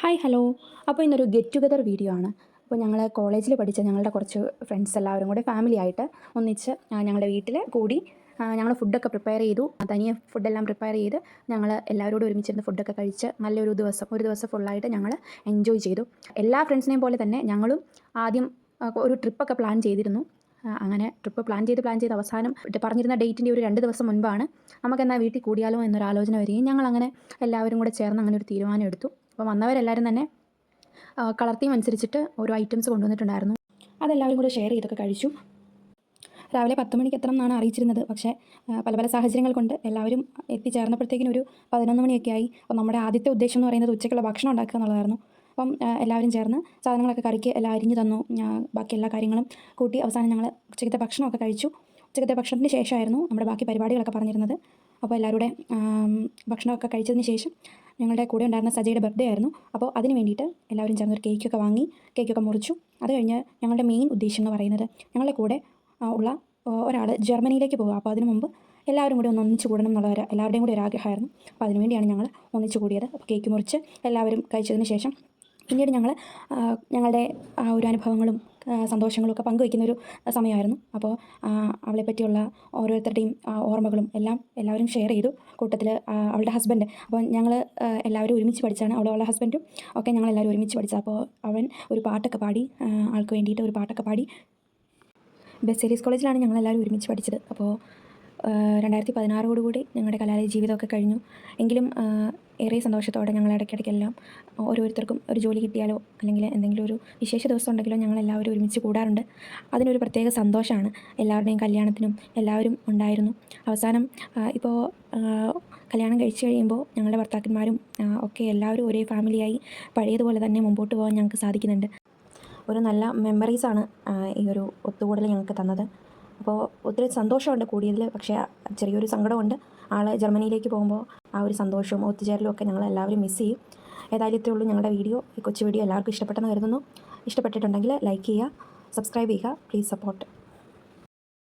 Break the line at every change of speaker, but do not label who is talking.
Hi hello. അപ്പോൾ ഇന്നൊരു get together video ആണ്. അപ്പോൾ ഞങ്ങൾ കോളേജിൽ പഠിച്ച ഞങ്ങളുടെ കുറച്ച് ഫ്രണ്ട്സ് എല്ലാവരും കൂടെ ഫാമിലി ആയിട്ട് ഒന്നിച്ച് ഞങ്ങളുടെ വീട്ടിൽ കൂടി ഞങ്ങൾ ഫുഡൊക്കെ പ്രിപ്പയർ ചെയ്തു. തനിയെ ഫുഡെല്ലാം പ്രിപ്പയർ ചെയ്ത് ഞങ്ങൾ എല്ലാവരോടും ഒരുമിച്ചിരുന്ന് ഫുഡൊക്കെ കഴിച്ച് നല്ലൊരു ഒരു ദിവസം ഫുള്ളായിട്ട് ഞങ്ങൾ എൻജോയ് ചെയ്തു. എല്ലാ ഫ്രണ്ട്സിനെയും പോലെ തന്നെ ഞങ്ങളും ആദ്യം ഒരു ട്രിപ്പൊക്കെ പ്ലാൻ ചെയ്തിരുന്നു. അങ്ങനെ ട്രിപ്പ് പ്ലാൻ ചെയ്ത് അവസാനം പറഞ്ഞിരുന്ന ഡേറ്റിൻ്റെ ഒരു 2 ദിവസം മുൻപാണ് നമുക്കെന്നാൽ വീട്ടിൽ കൂടിയാലോ എന്നൊരു ആലോചന വരികയും ഞങ്ങളങ്ങനെ എല്ലാവരും കൂടെ ചേർന്ന് അങ്ങനെ ഒരു തീരുമാനം എടുത്തു. അപ്പോൾ വന്നവരെല്ലാവരും തന്നെ കളർ തീം അനുസരിച്ചിട്ട് ഓരോ ഐറ്റംസ് കൊണ്ടുവന്നിട്ടുണ്ടായിരുന്നു. അതെല്ലാവരും കൂടെ ഷെയർ ചെയ്തൊക്കെ കഴിച്ചു. രാവിലെ 10 മണിക്ക് എത്തണം എന്നാണ് അറിയിച്ചിരുന്നത്. പക്ഷേ പല സാഹചര്യങ്ങൾ കൊണ്ട് എല്ലാവരും എത്തിച്ചേർന്നപ്പോഴത്തേക്കിനും ഒരു 11 മണിയൊക്കെ ആയി. അപ്പോൾ നമ്മുടെ ആദ്യത്തെ ഉദ്ദേശം എന്ന് പറയുന്നത് ഉച്ചയ്ക്കുള്ള ഭക്ഷണം ഉണ്ടാക്കുക എന്നുള്ളതായിരുന്നു. അപ്പം എല്ലാവരും ചേർന്ന് സാധനങ്ങളൊക്കെ കറിക്ക് എല്ലാം അരിഞ്ഞു തന്നു. ബാക്കി എല്ലാ കാര്യങ്ങളും കൂട്ടി അവസാനം ഞങ്ങൾ ഉച്ചയ്ക്കത്തെ ഭക്ഷണമൊക്കെ കഴിച്ചു. ഉച്ചയ്ക്കത്തെ ഭക്ഷണത്തിന് ശേഷമായിരുന്നു നമ്മുടെ ബാക്കി പരിപാടികളൊക്കെ പറഞ്ഞിരുന്നത്. അപ്പോൾ എല്ലാവരുടെ ഭക്ഷണമൊക്കെ കഴിച്ചതിന് ശേഷം ഞങ്ങളുടെ കൂടെ ഉണ്ടായിരുന്ന സജയുടെ ബർത്ത്ഡേ ആയിരുന്നു. അപ്പോൾ അതിന് വേണ്ടിയിട്ട് എല്ലാവരും ചേർന്നൊരു കേക്കൊക്കെ വാങ്ങി കേക്കൊക്കെ മുറിച്ചു. അത് കഴിഞ്ഞ് ഞങ്ങളുടെ മെയിൻ ഉദ്ദേശം എന്ന് പറയുന്നത് ഞങ്ങളുടെ കൂടെ ഉള്ള ഒരാൾ ജർമ്മനിയിലേക്ക് പോകുക. അപ്പോൾ അതിന് മുമ്പ് എല്ലാവരും കൂടി ഒന്നിച്ച് കൂടണം എന്നുള്ള എല്ലാവരുടെയും കൂടി ഒരു ആഗ്രഹമായിരുന്നു. അപ്പോൾ അതിനുവേണ്ടിയാണ് ഞങ്ങൾ ഒന്നിച്ച് കൂടിയത്. അപ്പോൾ കേക്ക് മുറിച്ച് എല്ലാവരും കഴിച്ചതിന് ശേഷം പിന്നീട് ഞങ്ങൾ ഞങ്ങളുടെ ഒരു അനുഭവങ്ങളും സന്തോഷങ്ങളും ഒക്കെ പങ്കുവയ്ക്കുന്നൊരു സമയമായിരുന്നു. അപ്പോൾ അവളെപ്പറ്റിയുള്ള ഓരോരുത്തരുടെയും ഓർമ്മകളും എല്ലാവരും ഷെയർ ചെയ്തു. കൂട്ടത്തിൽ അവളുടെ ഹസ്ബൻഡ്, അപ്പോൾ ഞങ്ങൾ എല്ലാവരും ഒരുമിച്ച് പഠിച്ചാണ്. അവളുടെ ഹസ്ബൻഡും ഒക്കെ ഞങ്ങളെല്ലാവരും ഒരുമിച്ച് പഠിച്ചത്. അപ്പോൾ അവൻ ഒരു പാട്ടൊക്കെ പാടി, ആൾക്ക് വേണ്ടിയിട്ട് ഒരു പാട്ടൊക്കെ പാടി. ബെസേരീസ് കോളേജിലാണ് ഞങ്ങളെല്ലാവരും ഒരുമിച്ച് പഠിച്ചത്. അപ്പോൾ 2016 കൂടി ഞങ്ങളുടെ കലാലയ ജീവിതമൊക്കെ കഴിഞ്ഞു. എങ്കിലും ഏറെ സന്തോഷത്തോടെ ഞങ്ങൾ ഇടയ്ക്കിടയ്ക്കെല്ലാം ഓരോരുത്തർക്കും ഒരു ജോലി കിട്ടിയാലോ അല്ലെങ്കിൽ എന്തെങ്കിലും ഒരു വിശേഷ ദിവസം ഉണ്ടെങ്കിലോ ഞങ്ങളെല്ലാവരും ഒരുമിച്ച് കൂടാറുണ്ട്. അതിനൊരു പ്രത്യേക സന്തോഷമാണ്. എല്ലാവരുടെയും കല്യാണത്തിനും എല്ലാവരും ഉണ്ടായിരുന്നു. അവസാനം ഇപ്പോൾ കല്യാണം കഴിച്ച് കഴിയുമ്പോൾ ഞങ്ങളുടെ ഭർത്താക്കന്മാരും ഒക്കെ എല്ലാവരും ഒരേ ഫാമിലിയായി പഴയതുപോലെ തന്നെ മുമ്പോട്ട് പോകാൻ ഞങ്ങൾക്ക് സാധിക്കുന്നുണ്ട്. ഒരു നല്ല മെമ്മറീസാണ് ഈ ഒരു ഒത്തുകൂടൽ ഞങ്ങൾക്ക് തന്നത്. അപ്പോൾ ഒത്തിരി സന്തോഷമുണ്ട് കൂടിയതിൽ. പക്ഷേ ചെറിയൊരു സങ്കടമുണ്ട്. ആൾ ജർമ്മനിയിലേക്ക് പോകുമ്പോൾ ആ ഒരു സന്തോഷവും ഒത്തുചേരലും ഒക്കെ ഞങ്ങളെല്ലാവരും മിസ് ചെയ്യും. ഏതായാലും ഇത്രയേ ഉള്ളൂ ഞങ്ങളുടെ വീഡിയോ. ഈ കൊച്ചു വീഡിയോ എല്ലാവർക്കും ഇഷ്ടപ്പെട്ടെന്ന് കരുതുന്നു. ഇഷ്ടപ്പെട്ടിട്ടുണ്ടെങ്കിൽ ലൈക്ക് ചെയ്യുക, സബ്സ്ക്രൈബ് ചെയ്യുക. Please support.